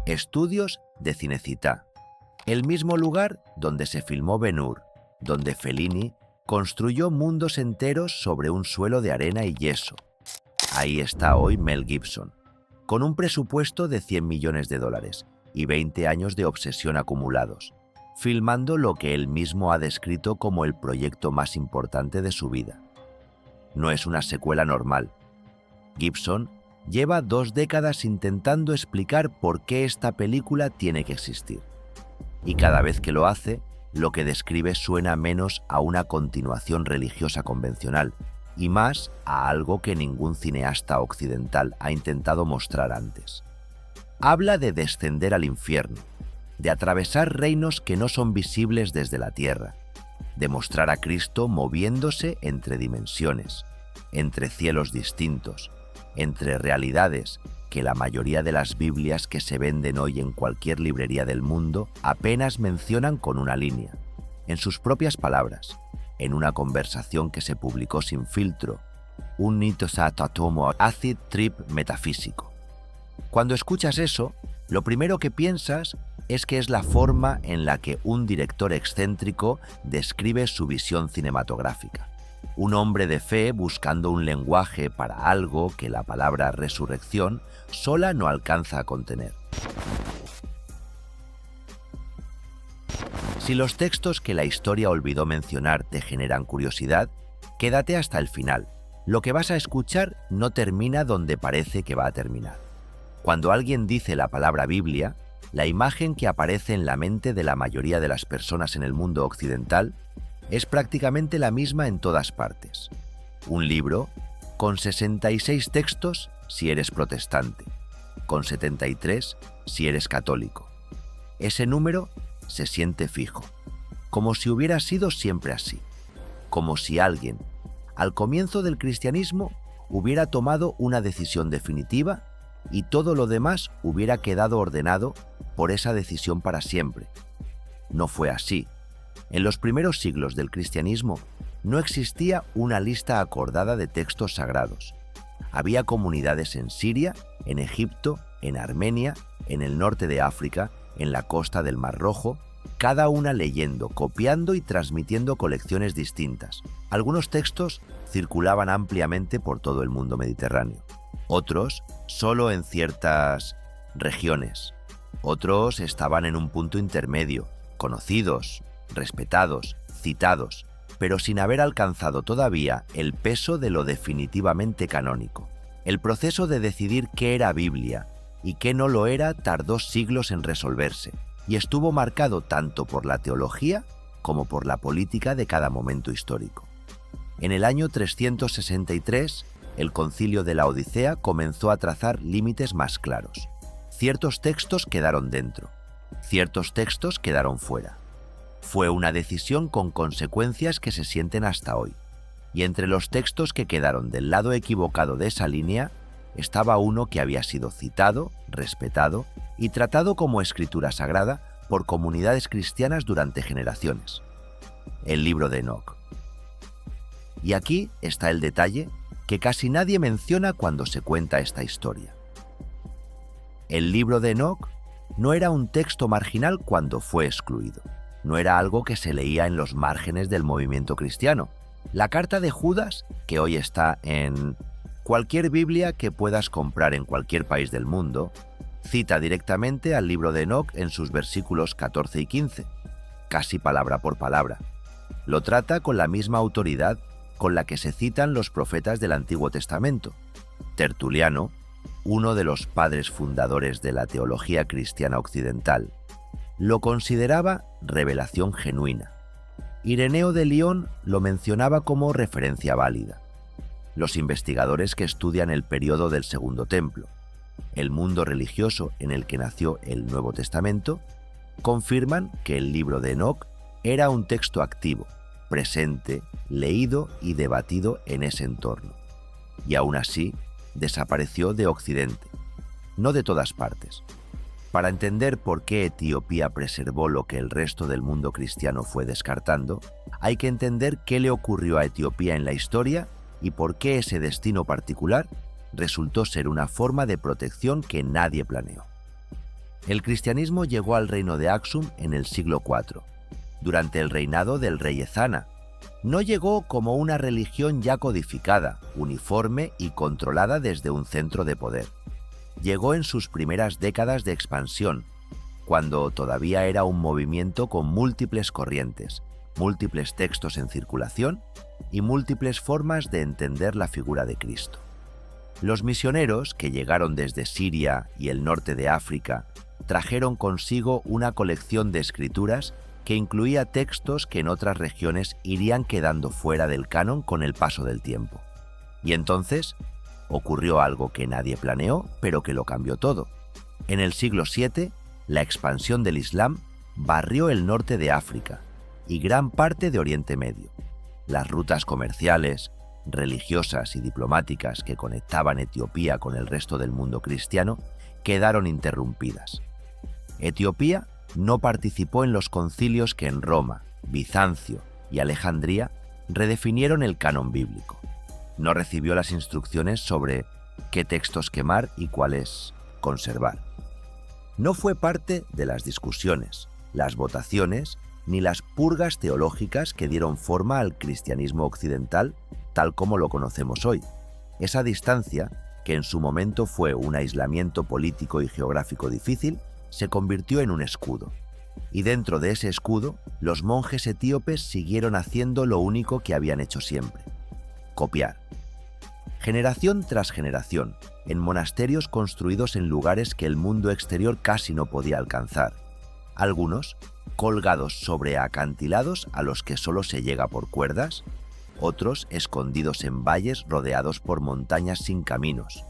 Estudios de Cinecittà, el mismo lugar donde se filmó Ben-Hur, donde Fellini construyó mundos enteros sobre un suelo de arena y yeso. Ahí está hoy Mel Gibson, con un presupuesto de $100 millones y 20 años de obsesión acumulados, filmando lo que él mismo ha descrito como el proyecto más importante de su vida. No es una secuela normal. Gibson lleva 2 décadas intentando explicar por qué esta película tiene que existir. Y cada vez que lo hace, lo que describe suena menos a una continuación religiosa convencional y más a algo que ningún cineasta occidental ha intentado mostrar antes. Habla de descender al infierno, de atravesar reinos que no son visibles desde la tierra, de mostrar a Cristo moviéndose entre dimensiones, entre cielos distintos, entre realidades que la mayoría de las Biblias que se venden hoy en cualquier librería del mundo apenas mencionan con una línea, en sus propias palabras, en una conversación que se publicó sin filtro, un nitosatomo acid trip metafísico. Cuando escuchas eso, lo primero que piensas es que es la forma en la que un director excéntrico describe su visión cinematográfica. Un hombre de fe buscando un lenguaje para algo que la palabra resurrección sola no alcanza a contener. Si los textos que la historia olvidó mencionar te generan curiosidad, quédate hasta el final. Lo que vas a escuchar no termina donde parece que va a terminar. Cuando alguien dice la palabra Biblia, la imagen que aparece en la mente de la mayoría de las personas en el mundo occidental es prácticamente la misma en todas partes. Un libro con 66 textos si eres protestante, con 73 si eres católico. Ese número se siente fijo, como si hubiera sido siempre así, como si alguien, al comienzo del cristianismo, hubiera tomado una decisión definitiva y todo lo demás hubiera quedado ordenado por esa decisión para siempre. No fue así. En los primeros siglos del cristianismo no existía una lista acordada de textos sagrados. Había comunidades en Siria, en Egipto, en Armenia, en el norte de África, en la costa del Mar Rojo, cada una leyendo, copiando y transmitiendo colecciones distintas. Algunos textos circulaban ampliamente por todo el mundo mediterráneo, otros solo en ciertas regiones, otros estaban en un punto intermedio, conocidos, respetados, citados, pero sin haber alcanzado todavía el peso de lo definitivamente canónico. El proceso de decidir qué era Biblia y qué no lo era tardó siglos en resolverse, y estuvo marcado tanto por la teología como por la política de cada momento histórico. En el año 363, el Concilio de la Odisea comenzó a trazar límites más claros. Ciertos textos quedaron dentro, ciertos textos quedaron fuera. Fue una decisión con consecuencias que se sienten hasta hoy, y entre los textos que quedaron del lado equivocado de esa línea estaba uno que había sido citado, respetado y tratado como escritura sagrada por comunidades cristianas durante generaciones: el libro de Enoc. Y aquí está el detalle que casi nadie menciona cuando se cuenta esta historia. El libro de Enoc no era un texto marginal cuando fue excluido. No era algo que se leía en los márgenes del movimiento cristiano. La carta de Judas, que hoy está en cualquier Biblia que puedas comprar en cualquier país del mundo, cita directamente al libro de Enoc en sus versículos 14 y 15, casi palabra por palabra. Lo trata con la misma autoridad con la que se citan los profetas del Antiguo Testamento. Tertuliano, uno de los padres fundadores de la teología cristiana occidental, lo consideraba revelación genuina. Ireneo de Lyon lo mencionaba como referencia válida. Los investigadores que estudian el periodo del Segundo Templo, el mundo religioso en el que nació el Nuevo Testamento, confirman que el libro de Enoc era un texto activo, presente, leído y debatido en ese entorno. Y aún así, desapareció de Occidente, no de todas partes. Para entender por qué Etiopía preservó lo que el resto del mundo cristiano fue descartando, hay que entender qué le ocurrió a Etiopía en la historia y por qué ese destino particular resultó ser una forma de protección que nadie planeó. El cristianismo llegó al reino de Aksum en el siglo IV, durante el reinado del rey Ezana. No llegó como una religión ya codificada, uniforme y controlada desde un centro de poder. Llegó en sus primeras décadas de expansión, cuando todavía era un movimiento con múltiples corrientes, múltiples textos en circulación y múltiples formas de entender la figura de Cristo. Los misioneros, que llegaron desde Siria y el norte de África, trajeron consigo una colección de escrituras que incluía textos que en otras regiones irían quedando fuera del canon con el paso del tiempo. Y entonces ocurrió algo que nadie planeó, pero que lo cambió todo. En el siglo VII, la expansión del Islam barrió el norte de África y gran parte de Oriente Medio. Las rutas comerciales, religiosas y diplomáticas que conectaban Etiopía con el resto del mundo cristiano quedaron interrumpidas. Etiopía no participó en los concilios que en Roma, Bizancio y Alejandría redefinieron el canon bíblico. No recibió las instrucciones sobre qué textos quemar y cuáles conservar. No fue parte de las discusiones, las votaciones ni las purgas teológicas que dieron forma al cristianismo occidental tal como lo conocemos hoy. Esa distancia, que en su momento fue un aislamiento político y geográfico difícil, se convirtió en un escudo. Y dentro de ese escudo, los monjes etíopes siguieron haciendo lo único que habían hecho siempre: copiar. Generación tras generación, en monasterios construidos en lugares que el mundo exterior casi no podía alcanzar. Algunos colgados sobre acantilados a los que solo se llega por cuerdas, otros escondidos en valles rodeados por montañas sin caminos.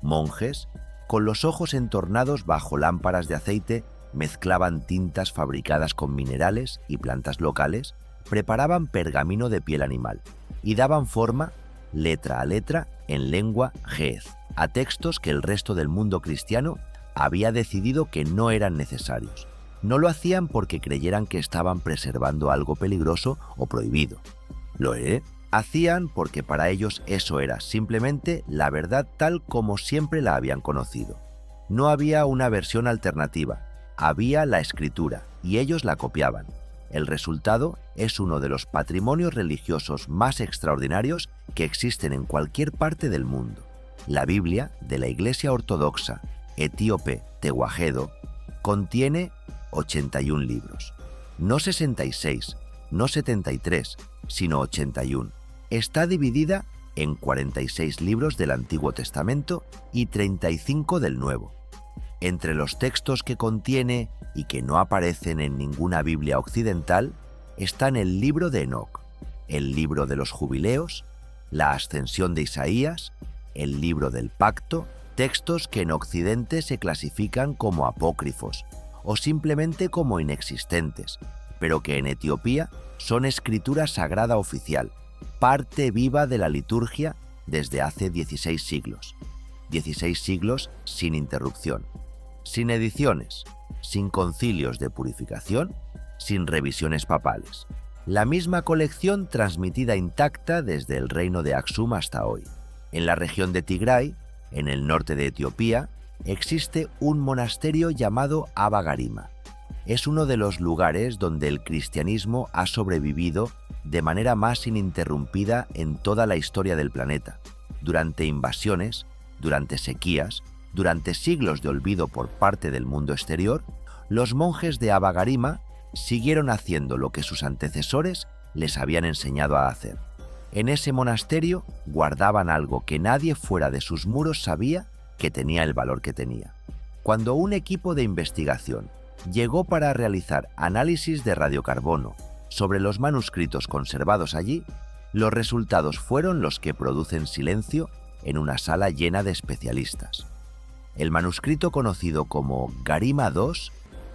Monjes, con los ojos entornados bajo lámparas de aceite, mezclaban tintas fabricadas con minerales y plantas locales, preparaban pergamino de piel animal y daban forma, letra a letra, en lengua ge'ez, a textos que el resto del mundo cristiano había decidido que no eran necesarios. No lo hacían porque creyeran que estaban preservando algo peligroso o prohibido. Lo hacían porque para ellos eso era simplemente la verdad tal como siempre la habían conocido. No había una versión alternativa, había la escritura y ellos la copiaban. El resultado es uno de los patrimonios religiosos más extraordinarios que existen en cualquier parte del mundo. La Biblia de la Iglesia Ortodoxa Etíope Tewahedo contiene 81 libros. No 66, no 73, sino 81. Está dividida en 46 libros del Antiguo Testamento y 35 del Nuevo. Entre los textos que contiene y que no aparecen en ninguna Biblia occidental están el libro de Enoc, el libro de los Jubileos, la Ascensión de Isaías, el libro del Pacto, textos que en Occidente se clasifican como apócrifos o simplemente como inexistentes, pero que en Etiopía son escritura sagrada oficial, parte viva de la liturgia desde hace 16 siglos. 16 siglos sin interrupción, sin ediciones, sin concilios de purificación, sin revisiones papales. La misma colección transmitida intacta desde el reino de Aksum hasta hoy. En la región de Tigray, en el norte de Etiopía, existe un monasterio llamado Abba Garima. Es uno de los lugares donde el cristianismo ha sobrevivido de manera más ininterrumpida en toda la historia del planeta, durante invasiones, durante sequías, durante siglos de olvido por parte del mundo exterior. Los monjes de Abba Garima siguieron haciendo lo que sus antecesores les habían enseñado a hacer. En ese monasterio guardaban algo que nadie fuera de sus muros sabía que tenía el valor que tenía. Cuando un equipo de investigación llegó para realizar análisis de radiocarbono sobre los manuscritos conservados allí, los resultados fueron los que producen silencio en una sala llena de especialistas. El manuscrito conocido como Garima II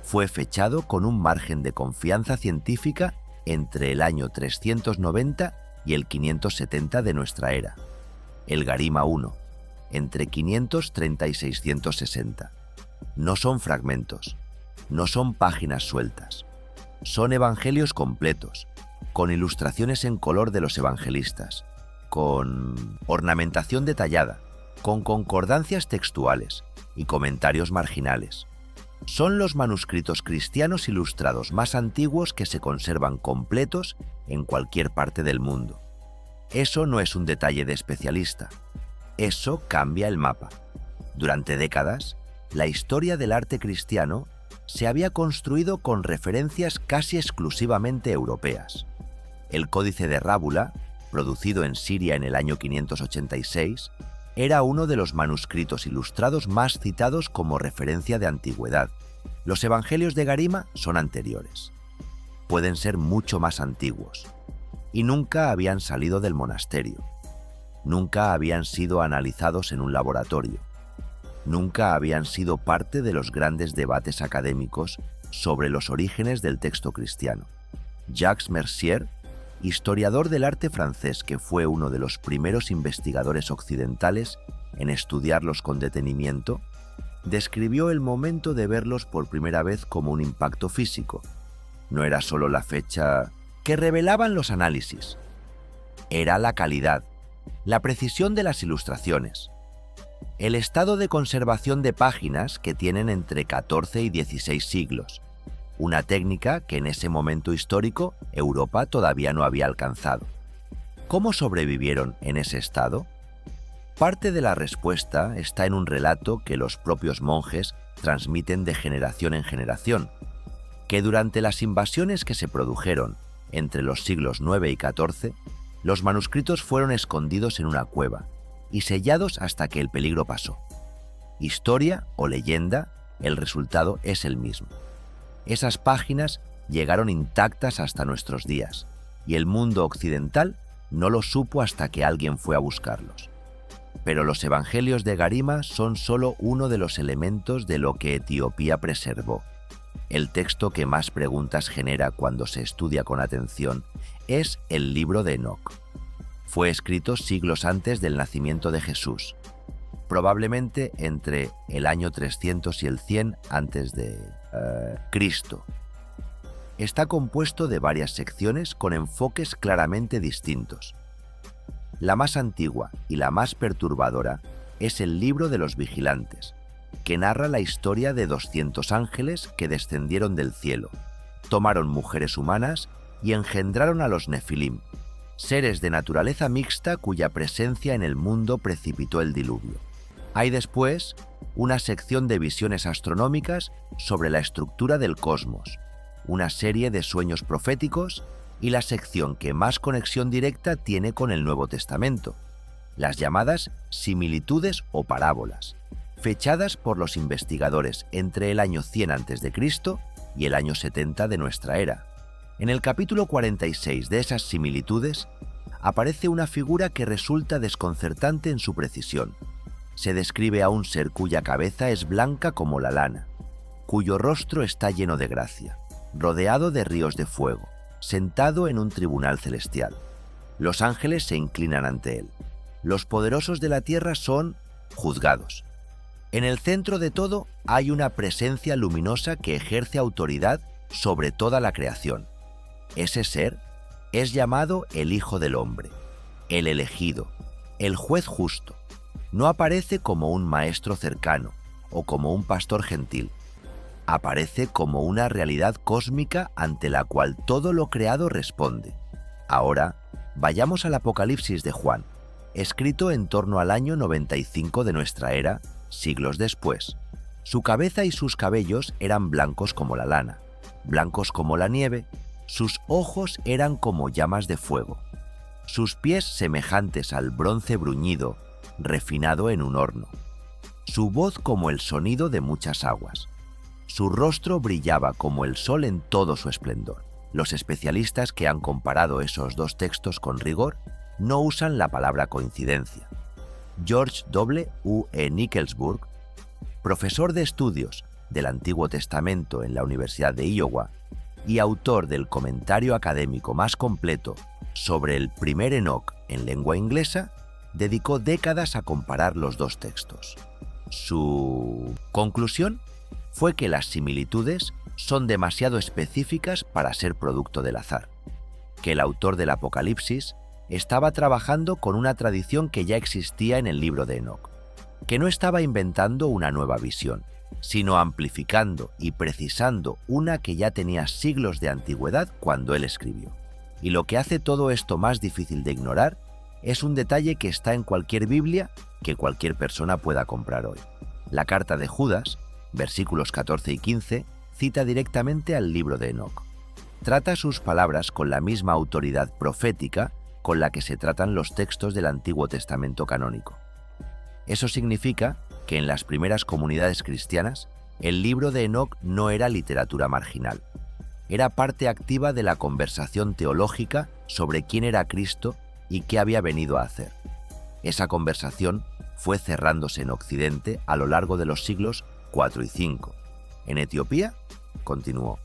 fue fechado con un margen de confianza científica entre el año 390 y el 570 de nuestra era. El Garima I, entre 530 y 660. No son fragmentos, no son páginas sueltas. Son evangelios completos, con ilustraciones en color de los evangelistas, con ornamentación detallada, con concordancias textuales y comentarios marginales. Son los manuscritos cristianos ilustrados más antiguos que se conservan completos en cualquier parte del mundo. Eso no es un detalle de especialista. Eso cambia el mapa. Durante décadas, la historia del arte cristiano se había construido con referencias casi exclusivamente europeas. El Códice de Rábula, producido en Siria en el año 586, era uno de los manuscritos ilustrados más citados como referencia de antigüedad. Los Evangelios de Garima son anteriores. Pueden ser mucho más antiguos. Y nunca habían salido del monasterio. Nunca habían sido analizados en un laboratorio. Nunca habían sido parte de los grandes debates académicos sobre los orígenes del texto cristiano. Jacques Mercier, historiador del arte francés que fue uno de los primeros investigadores occidentales en estudiarlos con detenimiento, describió el momento de verlos por primera vez como un impacto físico. No era solo la fecha que revelaban los análisis. Era la calidad, la precisión de las ilustraciones, el estado de conservación de páginas que tienen entre 14 y 16 siglos, una técnica que en ese momento histórico Europa todavía no había alcanzado. ¿Cómo sobrevivieron en ese estado? Parte de la respuesta está en un relato que los propios monjes transmiten de generación en generación, que durante las invasiones que se produjeron entre los siglos IX y XIV, los manuscritos fueron escondidos en una cueva y sellados hasta que el peligro pasó. Historia o leyenda, el resultado es el mismo. Esas páginas llegaron intactas hasta nuestros días, y el mundo occidental no lo supo hasta que alguien fue a buscarlos. Pero los Evangelios de Garima son solo uno de los elementos de lo que Etiopía preservó. El texto que más preguntas genera cuando se estudia con atención es el libro de Enoc. Fue escrito siglos antes del nacimiento de Jesús, probablemente entre el año 300 y el 100 antes de Cristo. Está compuesto de varias secciones con enfoques claramente distintos. La más antigua y la más perturbadora es el libro de los vigilantes, que narra la historia de 200 ángeles que descendieron del cielo, tomaron mujeres humanas y engendraron a los Nefilim, seres de naturaleza mixta cuya presencia en el mundo precipitó el diluvio. Hay después una sección de visiones astronómicas sobre la estructura del cosmos, una serie de sueños proféticos y la sección que más conexión directa tiene con el Nuevo Testamento, las llamadas similitudes o parábolas, fechadas por los investigadores entre el año 100 a.C. y el año 70 de nuestra era. En el capítulo 46 de esas similitudes aparece una figura que resulta desconcertante en su precisión. Se describe a un ser cuya cabeza es blanca como la lana, cuyo rostro está lleno de gracia, rodeado de ríos de fuego, sentado en un tribunal celestial. Los ángeles se inclinan ante él. Los poderosos de la tierra son juzgados. En el centro de todo hay una presencia luminosa que ejerce autoridad sobre toda la creación. Ese ser es llamado el Hijo del Hombre, el elegido, el juez justo. No aparece como un maestro cercano o como un pastor gentil. Aparece como una realidad cósmica ante la cual todo lo creado responde. Ahora, vayamos al Apocalipsis de Juan, escrito en torno al año 95 de nuestra era, siglos después. Su cabeza y sus cabellos eran blancos como la lana, blancos como la nieve. Sus ojos eran como llamas de fuego, sus pies semejantes al bronce bruñido, refinado en un horno, su voz como el sonido de muchas aguas. Su rostro brillaba como el sol en todo su esplendor. Los especialistas que han comparado esos dos textos con rigor no usan la palabra coincidencia. George W. E. Nickelsburg, profesor de estudios del Antiguo Testamento en la Universidad de Iowa y autor del comentario académico más completo sobre el primer Enoc en lengua inglesa, dedicó décadas a comparar los dos textos. Su conclusión fue que las similitudes son demasiado específicas para ser producto del azar, que el autor del Apocalipsis estaba trabajando con una tradición que ya existía en el libro de Enoc, que no estaba inventando una nueva visión, sino amplificando y precisando una que ya tenía siglos de antigüedad cuando él escribió. Y lo que hace todo esto más difícil de ignorar es un detalle que está en cualquier Biblia que cualquier persona pueda comprar hoy. La carta de Judas, versículos 14 y 15, cita directamente al libro de Enoc. Trata sus palabras con la misma autoridad profética con la que se tratan los textos del Antiguo Testamento canónico. Eso significa que en las primeras comunidades cristianas, el libro de Enoc no era literatura marginal. Era parte activa de la conversación teológica sobre quién era Cristo y qué había venido a hacer. Esa conversación fue cerrándose en Occidente a lo largo de los siglos IV y V. En Etiopía, continuó.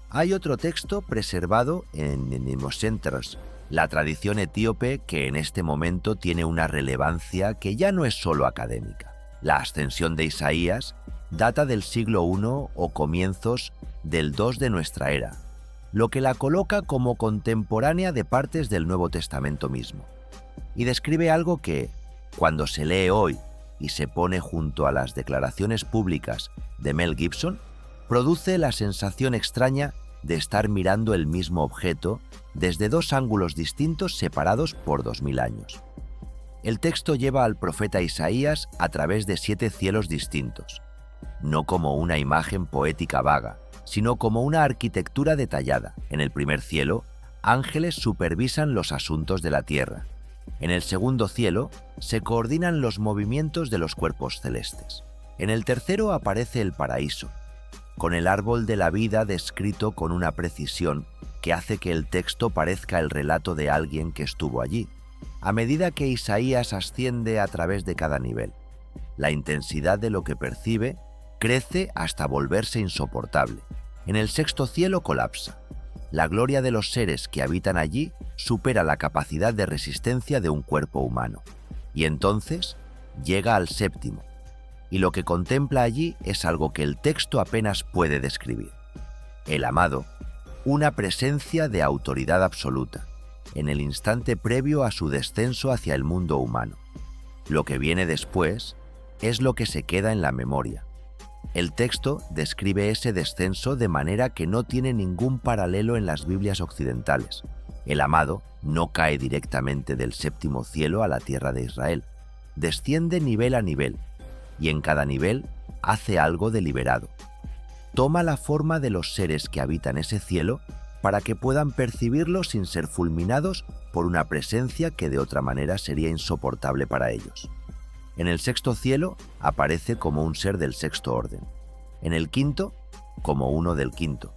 Hay otro texto preservado en Nemosentros, la tradición etíope que en este momento tiene una relevancia que ya no es solo académica. La ascensión de Isaías data del siglo I o comienzos del II de nuestra era, lo que la coloca como contemporánea de partes del Nuevo Testamento mismo, y describe algo que, cuando se lee hoy y se pone junto a las declaraciones públicas de Mel Gibson, produce la sensación extraña de estar mirando el mismo objeto desde dos ángulos distintos separados por 2000 años. El texto lleva al profeta Isaías a través de 7 cielos distintos, no como una imagen poética vaga, sino como una arquitectura detallada. En el primer cielo, ángeles supervisan los asuntos de la tierra. En el segundo cielo, se coordinan los movimientos de los cuerpos celestes. En el tercero aparece el paraíso, con el árbol de la vida descrito con una precisión que hace que el texto parezca el relato de alguien que estuvo allí, a medida que Isaías asciende a través de cada nivel. La intensidad de lo que percibe crece hasta volverse insoportable. En el sexto cielo colapsa. La gloria de los seres que habitan allí supera la capacidad de resistencia de un cuerpo humano. Y entonces llega al séptimo, y lo que contempla allí es algo que el texto apenas puede describir. El amado, una presencia de autoridad absoluta, en el instante previo a su descenso hacia el mundo humano. Lo que viene después es lo que se queda en la memoria. El texto describe ese descenso de manera que no tiene ningún paralelo en las Biblias occidentales. El amado no cae directamente del séptimo cielo a la tierra de Israel. Desciende nivel a nivel, y en cada nivel hace algo deliberado. Toma la forma de los seres que habitan ese cielo para que puedan percibirlo sin ser fulminados por una presencia que de otra manera sería insoportable para ellos. En el sexto cielo aparece como un ser del sexto orden. En el quinto, como uno del quinto.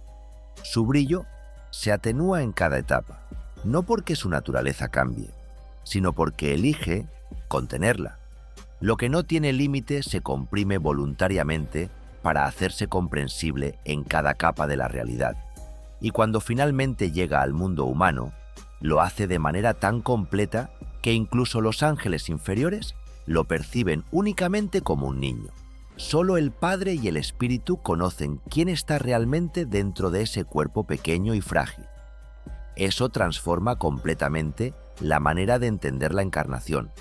Su brillo se atenúa en cada etapa, no porque su naturaleza cambie, sino porque elige contenerla. Lo que no tiene límite se comprime voluntariamente para hacerse comprensible en cada capa de la realidad. Y cuando finalmente llega al mundo humano, lo hace de manera tan completa que incluso los ángeles inferiores lo perciben únicamente como un niño. Solo el Padre y el Espíritu conocen quién está realmente dentro de ese cuerpo pequeño y frágil. Eso transforma completamente la manera de entender la encarnación,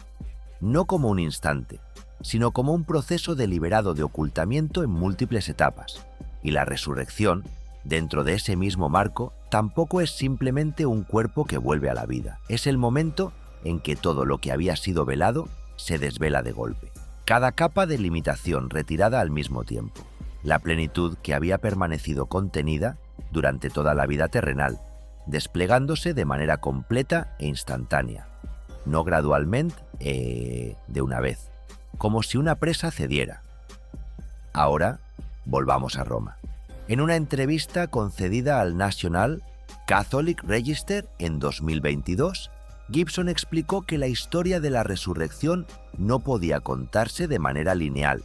no como un instante, sino como un proceso deliberado de ocultamiento en múltiples etapas. Y la resurrección, dentro de ese mismo marco, tampoco es simplemente un cuerpo que vuelve a la vida. Es el momento en que todo lo que había sido velado se desvela de golpe. Cada capa de limitación retirada al mismo tiempo. La plenitud que había permanecido contenida durante toda la vida terrenal, desplegándose de manera completa e instantánea. No gradualmente, de una vez, como si una presa cediera. Ahora, volvamos a Roma. En una entrevista concedida al National Catholic Register en 2022, Gibson explicó que la historia de la resurrección no podía contarse de manera lineal,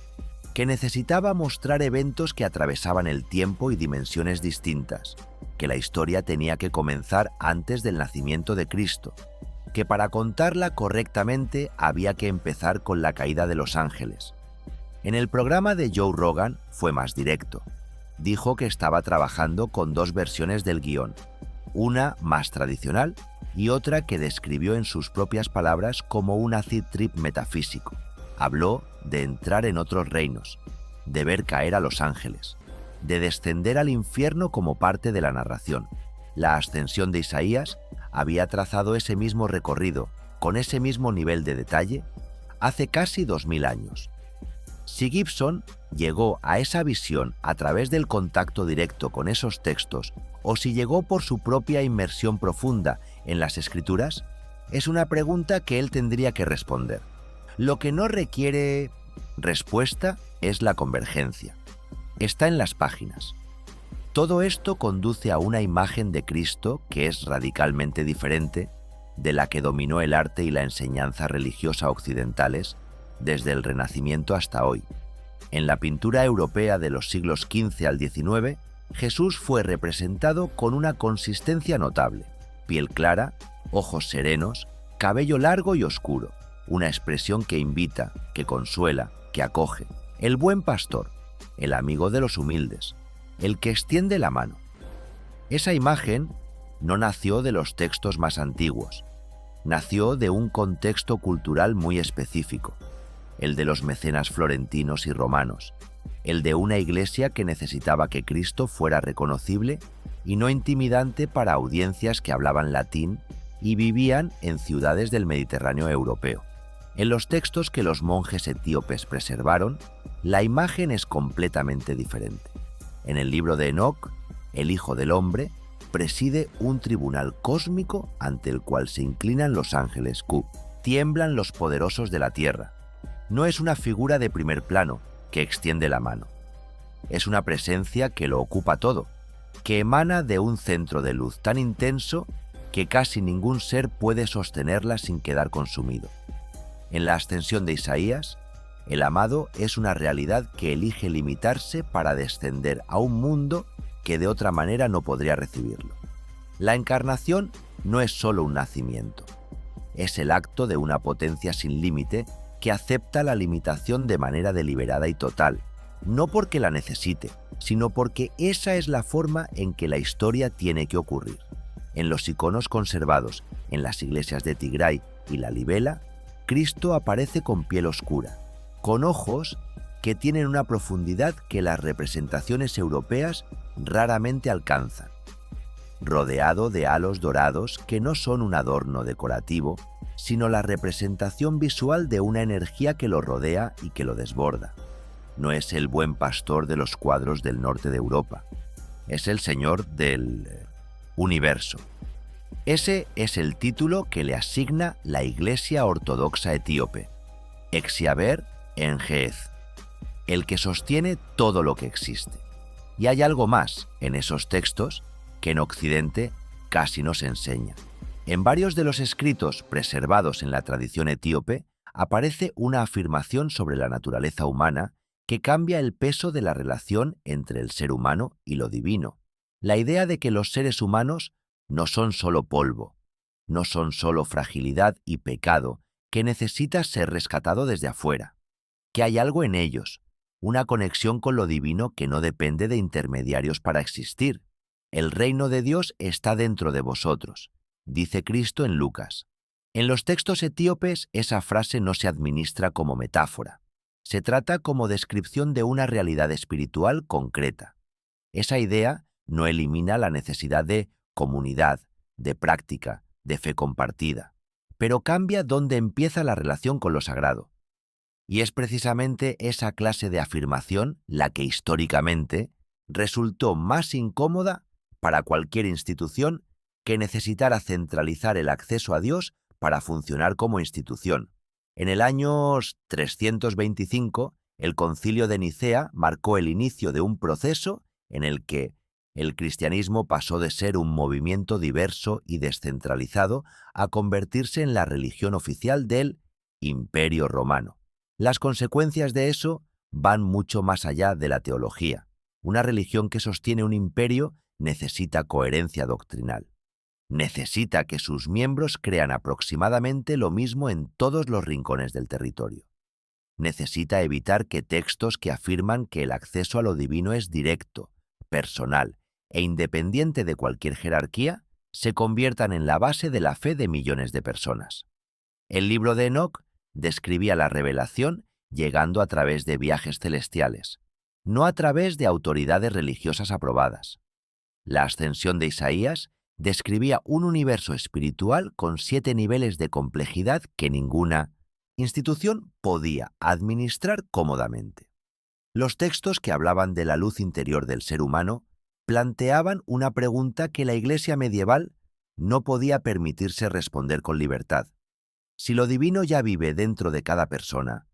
que necesitaba mostrar eventos que atravesaban el tiempo y dimensiones distintas, que la historia tenía que comenzar antes del nacimiento de Cristo, que para contarla correctamente había que empezar con la caída de los ángeles. En el programa de Joe Rogan fue más directo. Dijo que estaba trabajando con 2 versiones del guión, una más tradicional y otra que describió en sus propias palabras como un acid trip metafísico. Habló de entrar en otros reinos, de ver caer a los ángeles, de descender al infierno como parte de la narración. La ascensión de Isaías había trazado ese mismo recorrido, con ese mismo nivel de detalle, hace casi 2000 años. Si Gibson llegó a esa visión a través del contacto directo con esos textos, o si llegó por su propia inmersión profunda en las escrituras, es una pregunta que él tendría que responder. Lo que no requiere respuesta es la convergencia. Está en las páginas. Todo esto conduce a una imagen de Cristo que es radicalmente diferente de la que dominó el arte y la enseñanza religiosa occidentales desde el Renacimiento hasta hoy. En la pintura europea de los siglos XV al XIX, Jesús fue representado con una consistencia notable: piel clara, ojos serenos, cabello largo y oscuro, una expresión que invita, que consuela, que acoge. El buen pastor, el amigo de los humildes, el que extiende la mano. Esa imagen no nació de los textos más antiguos, nació de un contexto cultural muy específico, el de los mecenas florentinos y romanos, el de una iglesia que necesitaba que Cristo fuera reconocible y no intimidante para audiencias que hablaban latín y vivían en ciudades del Mediterráneo europeo. En los textos que los monjes etíopes preservaron, la imagen es completamente diferente. En el libro de Enoc, el Hijo del Hombre preside un tribunal cósmico ante el cual se inclinan los ángeles Q, tiemblan los poderosos de la tierra. No es una figura de primer plano que extiende la mano. Es una presencia que lo ocupa todo, que emana de un centro de luz tan intenso que casi ningún ser puede sostenerla sin quedar consumido. En la ascensión de Isaías, el amado es una realidad que elige limitarse para descender a un mundo que de otra manera no podría recibirlo. La encarnación no es solo un nacimiento, es el acto de una potencia sin límite que acepta la limitación de manera deliberada y total, no porque la necesite, sino porque esa es la forma en que la historia tiene que ocurrir. En los iconos conservados en las iglesias de Tigray y la Libela, Cristo aparece con piel oscura, con ojos que tienen una profundidad que las representaciones europeas raramente alcanzan, rodeado de halos dorados que no son un adorno decorativo, sino la representación visual de una energía que lo rodea y que lo desborda. No es el buen pastor de los cuadros del norte de Europa, es el Señor del universo. Ese es el título que le asigna la Iglesia Ortodoxa Etíope, Exiaber Engeez, el que sostiene todo lo que existe. Y hay algo más en esos textos que en Occidente casi no se enseña. En varios de los escritos preservados en la tradición etíope aparece una afirmación sobre la naturaleza humana que cambia el peso de la relación entre el ser humano y lo divino. La idea de que los seres humanos no son solo polvo, no son solo fragilidad y pecado que necesita ser rescatado desde afuera, que hay algo en ellos, una conexión con lo divino que no depende de intermediarios para existir. El reino de Dios está dentro de vosotros, dice Cristo en Lucas. En los textos etíopes esa frase no se administra como metáfora, se trata como descripción de una realidad espiritual concreta. Esa idea no elimina la necesidad de comunidad, de práctica, de fe compartida, pero cambia dónde empieza la relación con lo sagrado. Y es precisamente esa clase de afirmación la que históricamente resultó más incómoda para cualquier institución que necesitara centralizar el acceso a Dios para funcionar como institución. En el año 325, el Concilio de Nicea marcó el inicio de un proceso en el que el cristianismo pasó de ser un movimiento diverso y descentralizado a convertirse en la religión oficial del Imperio Romano. Las consecuencias de eso van mucho más allá de la teología. Una religión que sostiene un imperio necesita coherencia doctrinal. Necesita que sus miembros crean aproximadamente lo mismo en todos los rincones del territorio. Necesita evitar que textos que afirman que el acceso a lo divino es directo, personal e independiente de cualquier jerarquía se conviertan en la base de la fe de millones de personas. El libro de Enoc describía la revelación llegando a través de viajes celestiales, no a través de autoridades religiosas aprobadas. La ascensión de Isaías describía un universo espiritual con 7 niveles de complejidad que ninguna institución podía administrar cómodamente. Los textos que hablaban de la luz interior del ser humano planteaban una pregunta que la Iglesia medieval no podía permitirse responder con libertad. Si lo divino ya vive dentro de cada persona,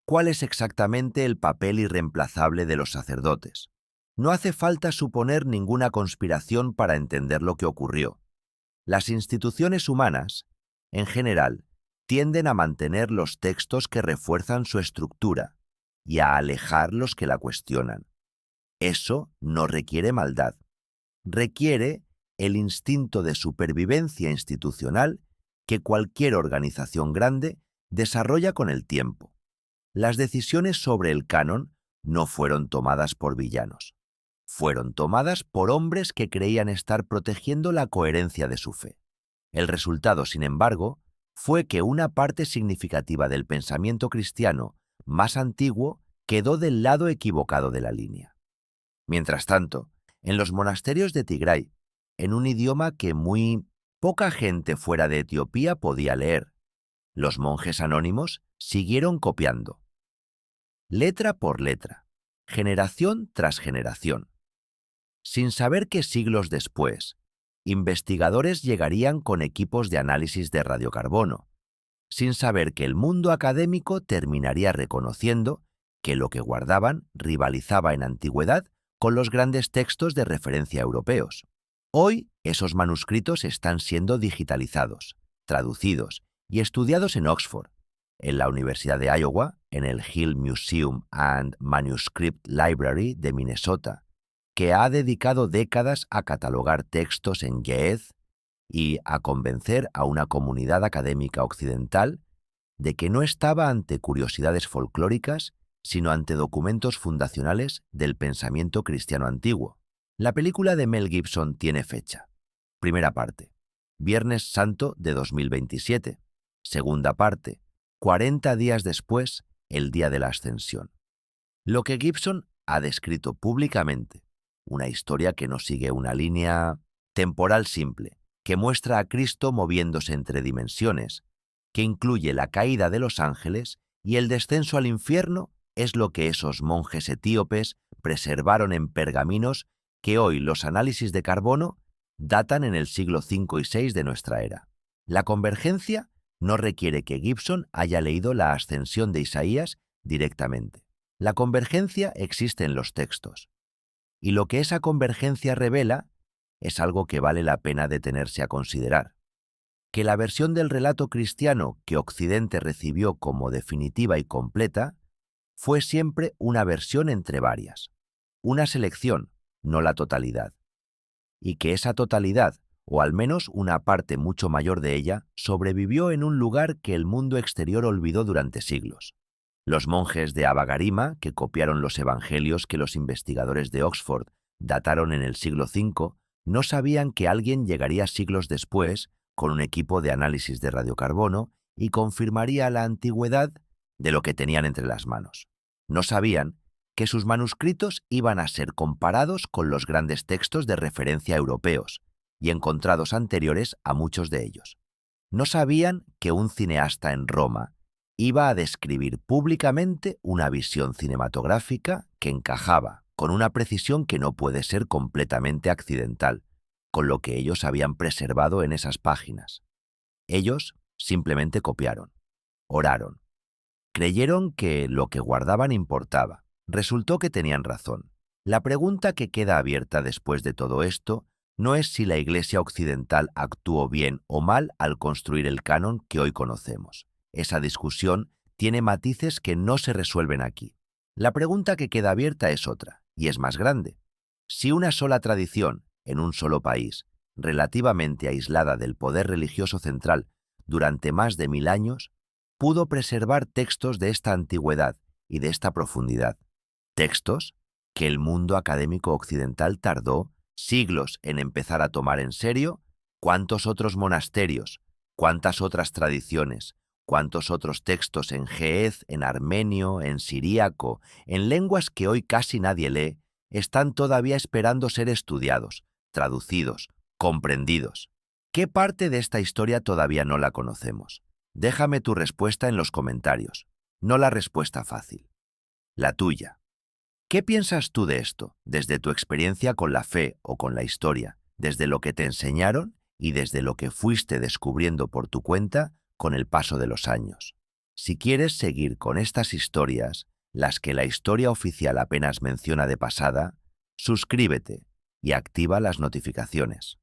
¿cuál es exactamente el papel irreemplazable de los sacerdotes? No hace falta suponer ninguna conspiración para entender lo que ocurrió. Las instituciones humanas, en general, tienden a mantener los textos que refuerzan su estructura y a alejar los que la cuestionan. Eso no requiere maldad. Requiere el instinto de supervivencia institucional que cualquier organización grande desarrolla con el tiempo. Las decisiones sobre el canon no fueron tomadas por villanos. Fueron tomadas por hombres que creían estar protegiendo la coherencia de su fe. El resultado, sin embargo, fue que una parte significativa del pensamiento cristiano más antiguo quedó del lado equivocado de la línea. Mientras tanto, en los monasterios de Tigray, en un idioma que muy poca gente fuera de Etiopía podía leer, los monjes anónimos siguieron copiando, letra por letra, generación tras generación. Sin saber que siglos después, investigadores llegarían con equipos de análisis de radiocarbono, sin saber que el mundo académico terminaría reconociendo que lo que guardaban rivalizaba en antigüedad con los grandes textos de referencia europeos. Hoy, esos manuscritos están siendo digitalizados, traducidos y estudiados en Oxford, en la Universidad de Iowa, en el Hill Museum and Manuscript Library de Minnesota, que ha dedicado décadas a catalogar textos en Ge'ez y a convencer a una comunidad académica occidental de que no estaba ante curiosidades folclóricas, sino ante documentos fundacionales del pensamiento cristiano antiguo. La película de Mel Gibson tiene fecha. Primera parte, Viernes Santo de 2027. Segunda parte, 40 días después, el día de la Ascensión. Lo que Gibson ha descrito públicamente, una historia que no sigue una línea temporal simple, que muestra a Cristo moviéndose entre dimensiones, que incluye la caída de los ángeles y el descenso al infierno, es lo que esos monjes etíopes preservaron en pergaminos que hoy los análisis de carbono datan en el siglo V y VI de nuestra era. La convergencia no requiere que Gibson haya leído la ascensión de Isaías directamente. La convergencia existe en los textos. Y lo que esa convergencia revela es algo que vale la pena detenerse a considerar. Que la versión del relato cristiano que Occidente recibió como definitiva y completa fue siempre una versión entre varias, una selección, no la totalidad. Y que esa totalidad, o al menos una parte mucho mayor de ella, sobrevivió en un lugar que el mundo exterior olvidó durante siglos. Los monjes de Abba Garima, que copiaron los evangelios que los investigadores de Oxford dataron en el siglo V, no sabían que alguien llegaría siglos después con un equipo de análisis de radiocarbono y confirmaría la antigüedad de lo que tenían entre las manos. No sabían que sus manuscritos iban a ser comparados con los grandes textos de referencia europeos y encontrados anteriores a muchos de ellos. No sabían que un cineasta en Roma iba a describir públicamente una visión cinematográfica que encajaba con una precisión que no puede ser completamente accidental, con lo que ellos habían preservado en esas páginas. Ellos simplemente copiaron, oraron, creyeron que lo que guardaban importaba. Resultó que tenían razón. La pregunta que queda abierta después de todo esto no es si la Iglesia occidental actuó bien o mal al construir el canon que hoy conocemos. Esa discusión tiene matices que no se resuelven aquí. La pregunta que queda abierta es otra, y es más grande. Si una sola tradición, en un solo país, relativamente aislada del poder religioso central durante más de 1000 años, pudo preservar textos de esta antigüedad y de esta profundidad, textos que el mundo académico occidental tardó siglos en empezar a tomar en serio, ¿cuántos otros monasterios, cuántas otras tradiciones, ¿Cuántos otros textos en ge'ez, en armenio, en siríaco, en lenguas que hoy casi nadie lee, están todavía esperando ser estudiados, traducidos, comprendidos? ¿Qué parte de esta historia todavía no la conocemos? Déjame tu respuesta en los comentarios, no la respuesta fácil. La tuya. ¿Qué piensas tú de esto, desde tu experiencia con la fe o con la historia, desde lo que te enseñaron y desde lo que fuiste descubriendo por tu cuenta con el paso de los años? Si quieres seguir con estas historias, las que la historia oficial apenas menciona de pasada, suscríbete y activa las notificaciones,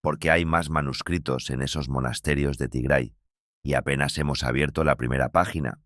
porque hay más manuscritos en esos monasterios de Tigray y apenas hemos abierto la primera página.